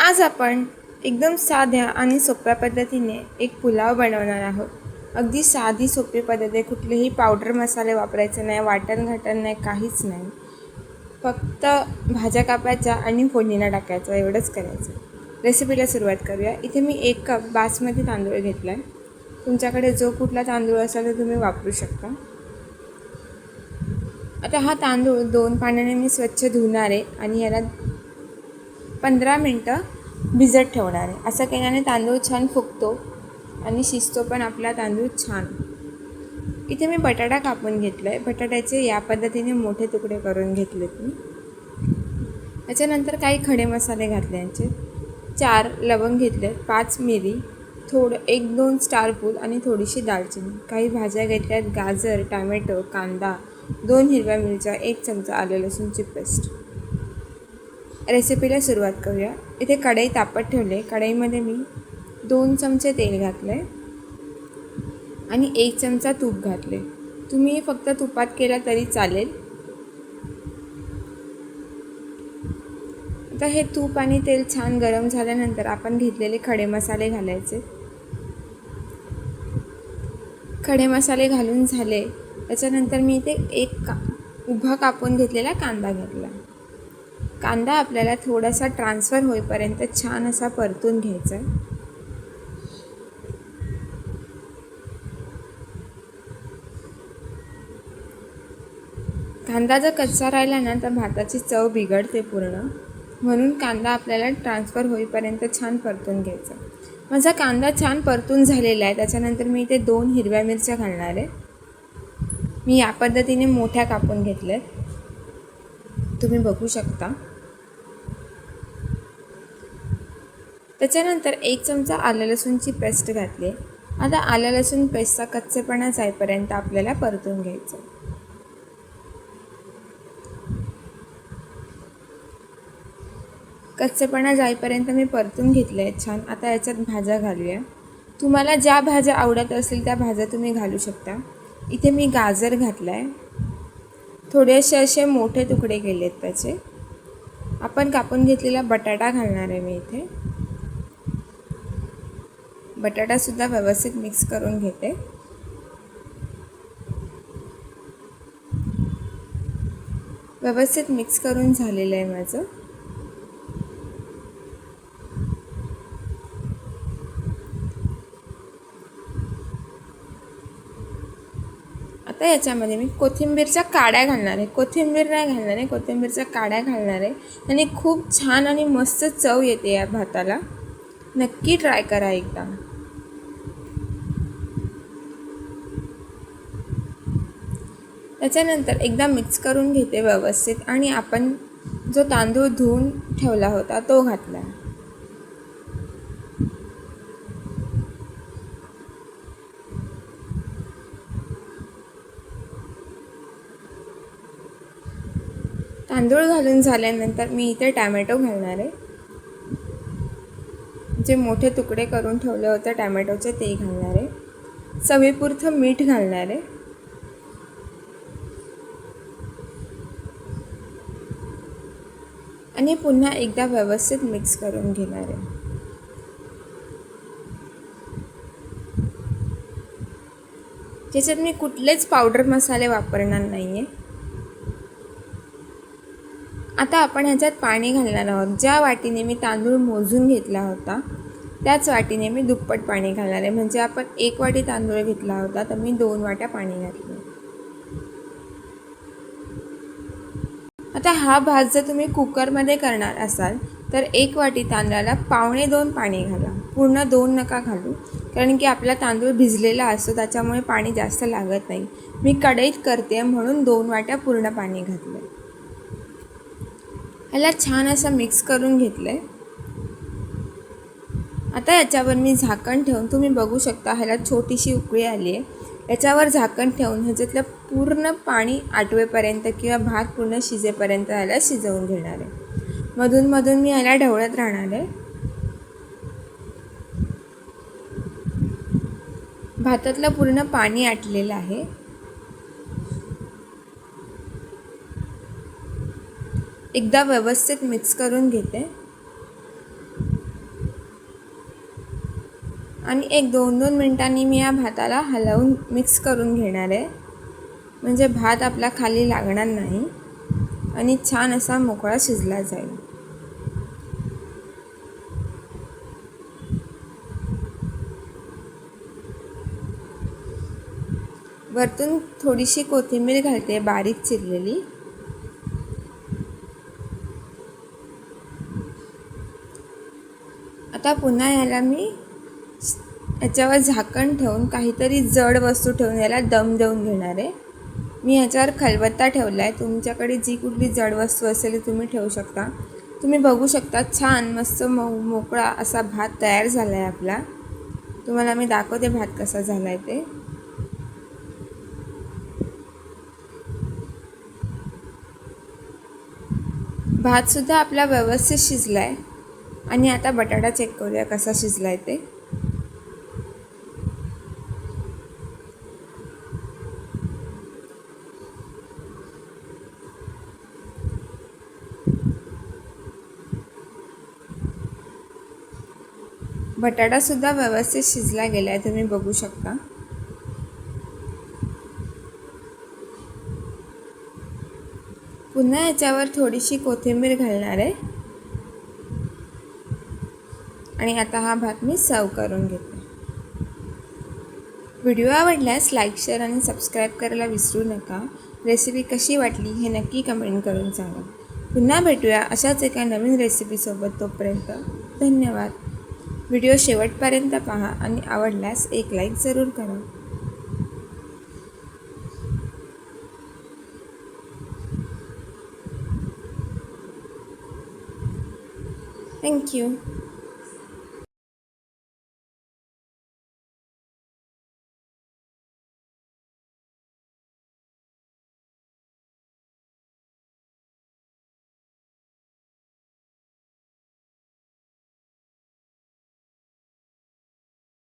आज आपण एकदम साध्या आणि सोप्या पद्धतीने एक पुलाव बनवणार आहोत. अगदी साधी सोपी पद्धत आहे. कुठलेही पावडर मसाले वापरायचे नाही, वाटण घाटण नाही, काहीच नाही. फक्त भाज्या कापायच्या आणि फोडणीला टाकायचं, एवढंच करायचं. रेसिपीला सुरुवात करूया. इथे मी 1 कप बासमती तांदूळ घेतला आहे. तुमच्याकडे जो कुठला तांदूळ असेल तो तुम्ही वापरू शकता. आता हा तांदूळ 2 पाण्याने मी स्वच्छ धुणार आहे आणि याला 15 मिनटं भिजत ठेवणार आहे. असं केल्याने तांदूळ छान फुगतो आणि शिजतो पण आपला तांदूळ छान. इथे मी बटाटा कापून घेतला आहे. बटाट्याचे या पद्धतीने मोठे तुकडे करून घेतलेत मी. त्याच्यानंतर काही खडे मसाले घातले. यांचे 4 लवंग घेतले, 5 मिरी, 1-2 स्टार फूल आणि थोडीशी दालचिनी. काही भाज्या घेतल्यात, गाजर, टॅमॅटो, कांदा, 2 हिरव्या मिरच्या, 1 चमचा आलं लसूणची पेस्ट. रेसिपीला सुरुवात करूया. इथे कढई तापत ठेवले. कढईमध्ये मी 2 चमचे तेल घातले आणि 1 चमचा तूप घातले. तुम्ही फक्त तुपात केला तरी चालेल. आता हे तूप आणि तेल छान गरम झाल्यानंतर आपण घेतलेले खडे मसाले घालायचे. खडे मसाले घालून झाले त्याच्यानंतर मी इथे उभा कापून घेतलेला कांदा घेतला. कांदा आपल्याला थोडासा ट्रान्सफर होईपर्यंत छान असा परतून घ्यायचा आहे. कांदा जर कच्चा राहिला ना तर भाताची चव बिघडते पूर्ण. म्हणून कांदा आपल्याला ट्रान्सफर होईपर्यंत छान परतून घ्यायचा. माझा कांदा छान परतून झालेला आहे. त्याच्यानंतर मी इथे 2 हिरव्या मिरच्या घालणार आहे. मी या पद्धतीने मोठ्या कापून घेतल्यात, तुम्ही बघू शकता. त्याच्यानंतर 1 चमचा आलं लसूणची पेस्ट घातली. आता आलं लसूण पेस्टचा कच्चेपणा जाईपर्यंत आपल्याला परतून घ्यायचं. कच्चेपणा जाईपर्यंत मी परतून घेतलं आहे छान. आता याच्यात भाज्या घालूया. तुम्हाला ज्या भाज्या आवडत असतील त्या भाज्या तुम्ही घालू शकता. इथे मी गाजर घातला आहे. थोडेसे असे मोठे तुकडे केलेत त्याचे. आपण कापून घेतलेला बटाटा घालणार आहे मी इथे. बटाटासुद्धा व्यवस्थित मिक्स करून घेते. व्यवस्थित मिक्स करून झालेलं आहे माझं. आता याच्यामध्ये मी कोथिंबीरच्या काड्या घालणार आहे. कोथिंबीर नाही घालणार आहे, कोथिंबीरच्या काड्या घालणार आहे. आणि खूप छान आणि मस्त चव येते या भाताला. नक्की ट्राय करा एकदा. त्याच्यानंतर एकदा मिक्स करून घेते व्यवस्थित आणि आपण जो तांदूळ धुवून ठेवला होता तो घातला. तांदूळ घालून झाल्यानंतर मी इथे टॅमॅटो घालणार आहे. जे मोठे तुकडे करून ठेवले होते टॅमॅटोचे ते घालणार आहे. चवीपुरतं मीठ घालणार आहे. आणि पुन्हा एकदा व्यवस्थित मिक्स करून घेणार आहे. ज्याच्यात मी कुठलेच पावडर मसाले वापरणार नाही आहे. आता आपण ह्याच्यात पाणी घालणार आहोत. ज्या वाटीने मी तांदूळ मोजून घेतला होता त्याच वाटीने मी दुप्पट पाणी घालणार आहे. म्हणजे आपण 1 वाटी तांदूळ घेतला होता तर मी 2 वाट्या पाणी घातले. आता हा भात जर तुम्ही कुकरमध्ये करणार असाल तर 1 वाटी तांदळाला 1.25 पाणी घाला. पूर्ण 2 नका घालू, कारण की आपला तांदूळ भिजलेला असतो त्याच्यामुळे पाणी जास्त लागत नाही. मी कढईत करते म्हणून 2 वाट्या पूर्ण पाणी घातलं. ह्याला छान असं मिक्स करून घेतलं आहे. आता याच्यावर मी झाकण ठेवून, तुम्ही बघू शकता ह्याला छोटीशी उकळी आली आहे. याच्यावर झाकण ठेवून ह्याच्यातलं पूर्ण पाणी आटवेपर्यंत किंवा भात पूर्ण शिजेपर्यंत ह्याला शिजवून घेणार आहे. मधून मधून मी ह्याला ढवळत राहणार आहे. भातातलं पूर्ण पाणी आटलेलं आहे. एकदा व्यवस्थित मिक्स करून घेते. आणि एक 2-2 मिनटांनी मी या भाताला हलवून मिक्स करून घेणार आहे, म्हणजे भात आपला खाली लागणार नाही आणि छान असा मोकळा शिजला जाईल. वरतून थोडीशी कोथिंबीर घालते बारीक चिरलेली. आता पुन्हा याला मी याच्यावर झाकण ठेवून काहीतरी जड वस्तू ठेवून याला दम देऊन घेणार आहे. मी ह्याच्यावर खलबत्ता ठेवला आहे. तुमच्याकडे जी कुठली जड वस्तू असेल ती तुम्ही ठेवू शकता. तुम्ही बघू शकता छान मस्त मोकळा असा भात तयार झाला आहे आपला. तुम्हाला मी दाखवते भात कसा झाला आहे ते. भातसुद्धा आपला व्यवस्थित शिजला आहे. आणि आता बटाटा चेक करूया कसा शिजला आहे ते. बटाटासुद्धा व्यवस्थित शिजला गेला आहे, तुम्ही बघू शकता. पुन्हा याच्यावर थोडीशी कोथिंबीर घालणार आहे आणि आता हा भात मी सर्व करून घेते. व्हिडिओ आवडल्यास लाईक, शेअर आणि सबस्क्राईब करायला विसरू नका. रेसिपी कशी वाटली हे नक्की कमेंट करून सांगा. पुन्हा भेटूया अशाच एका नवीन रेसिपीसोबत. तोपर्यंत धन्यवाद. व्हिडिओ शेवटपर्यंत पहा आणि आवडल्यास एक लाईक जरूर करा. थँक्यू.